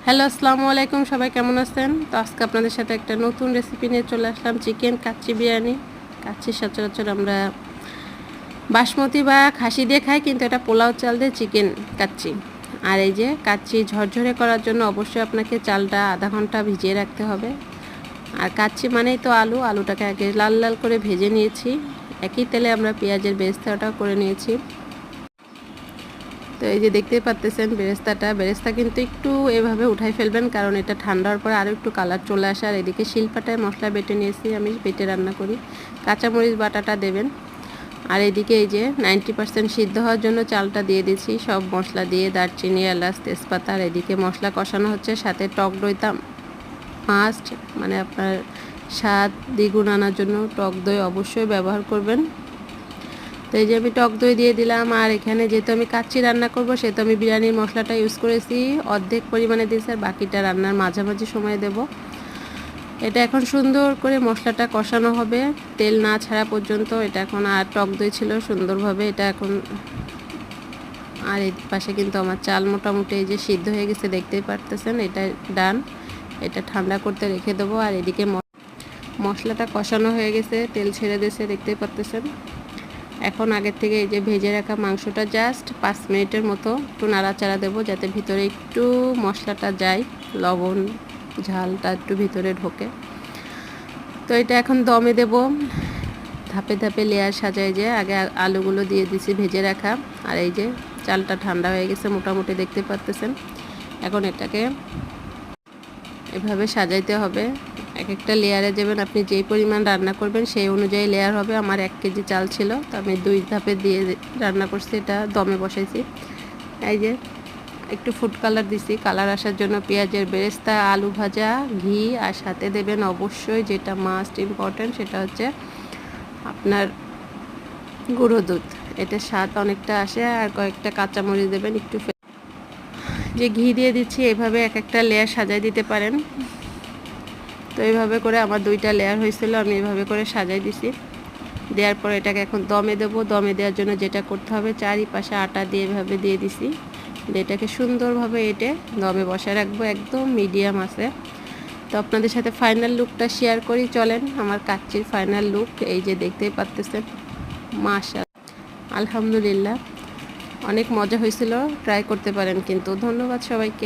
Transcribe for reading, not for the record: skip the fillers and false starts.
Hello, আসসালামু আলাইকুম। সবাই কেমন আছেন? তো আজকে আপনাদের সাথে একটা নতুন রেসিপি নিয়ে চলে আসলাম, চিকেন কাচ্চি বিরিয়ানি। কাচ্চি সচরাচর আমরা বাসমতি বা খাসি দিয়ে খাই, কিন্তু এটা পোলাও চাল দিয়ে চিকেন কাচ্চি। আর এই যে কাচ্চি ঝরঝরে করার জন্য অবশ্যই আপনাকে চালটা আধা ঘন্টা ভিজিয়ে রাখতে হবে। আর কাচ্চি মানেই তো আলুটাকে আগে লাল লাল করে ভেজে নিয়েছি। একই তেলে আমরা পেঁয়াজের বেরেস্তাটাও করে নিয়েছি। তো এই যে দেখতেই পাচ্ছেন বেরেস্তা কিন্তু একটু এভাবে উঠাই ফেলবেন, কারণ এটা ঠান্ডা হওয়ার পরে আরও একটু কালার চলে আসে। আর এদিকে শিলপাটায় মশলা বেটে নিয়েছি, আমি বেটে রান্না করি। কাঁচামরিচ বাটাটা দেবেন। আর এদিকে এই যে 90% সিদ্ধ হওয়ার জন্য চালটা দিয়ে দিচ্ছি, সব মশলা দিয়ে দারচিনি, এলাচ, তেজপাতা। আর এদিকে মশলা কষানো হচ্ছে, সাথে টক দইটা মাস্ট, মানে আপনার স্বাদ দ্বিগুণ আনার জন্য টক দই অবশ্যই ব্যবহার করবেন। তো এই যে আমি টক দই দিয়ে দিলাম। আর এখানে যেহেতু আমি কাচ্চি রান্না করব, সেহেতু আমি বিরিয়ানির মশলাটা ইউজ করেছি, অর্ধেক পরিমাণে দিয়েছি, আর বাকিটা রান্নার মাঝামাঝি সময় দেব। এটা এখন সুন্দর করে মশলাটা কষানো হবে তেল না ছাড়া পর্যন্ত। এটা এখন, আর টক দই ছিল সুন্দরভাবে এটা এখন। আর এই পাশে কিন্তু আমার চাল মোটামুটি এই যে সিদ্ধ হয়ে গেছে, দেখতেই পারতেছেন। এটা ডান, এটা ঠান্ডা করতে রেখে দেবো। আর এদিকে মশলাটা কষানো হয়ে গেছে, তেল ছেড়ে দিয়েছে, দেখতেই পারতেছেন। এখন আগের থেকে এই যে ভেজে রাখা মাংসটা জাস্ট 5 মিনিটের মতো একটু নাড়াচাড়া দেবো, যাতে ভিতরে একটু মশলাটা যায়, লবণ ঝালটা একটু ভিতরে ঢোকে। তো এটা এখন দমে দেব। ধাপে ধাপে লেয়ার সাজায়, যে আগে আলুগুলো দিয়ে দিছি ভেজে রাখা। আর এই যে চালটা ঠান্ডা হয়ে গেছে মোটামুটি, দেখতে পাচ্ছেন। এখন এটাকে এভাবে সাজাইতে হবে। এক একটা লেয়ারে যাবেন, আপনি যেই পরিমাণ রান্না করবেন সেই অনুযায়ী লেয়ার হবে। আমার 1 কেজি চাল ছিল, তো আমি 2 ধাপে দিয়ে রান্না করছি, এটা দমে বসাইছি। এই যে একটু ফুড কালার দিছি, কালার আসার জন্য পেঁয়াজের বেরেস্তা, আলু ভাজা, ঘি, আর সাথে দেবেন অবশ্যই যেটা মাস্ট ইম্পর্ট্যান্ট, সেটা হচ্ছে আপনার গুঁড়ো দুধ। এতে স্বাদ অনেকটা আসে। আর কয়েকটা কাঁচামরিচ দেবেন একটু। যে ঘি দিয়ে দিচ্ছি, এভাবে এক একটা লেয়ার সাজাই দিতে পারেন। তো এইভাবে করে আমার 2টা লেয়ার হয়েছিল, আমি এইভাবে করে সাজাই দিছি। দেওয়ার পর এটাকে এখন দমে দেবো। দমে দেওয়ার জন্য যেটা করতে হবে, চারিপাশে আটা দিয়ে এভাবে দিয়ে দিছি। এটাকে সুন্দরভাবে এটে দমে বসায় রাখবো, একদম মিডিয়াম আছে। তো আপনাদের সাথে ফাইনাল লুকটা শেয়ার করি, চলেন। আমার কাচ্চির ফাইনাল লুক এই যে দেখতেই পাচ্ছেন। মাশাআল্লাহ, আলহামদুলিল্লাহ, অনেক মজা হয়েছিল। ট্রাই করতে পারেন কিন্তু। ধন্যবাদ সবাইকে।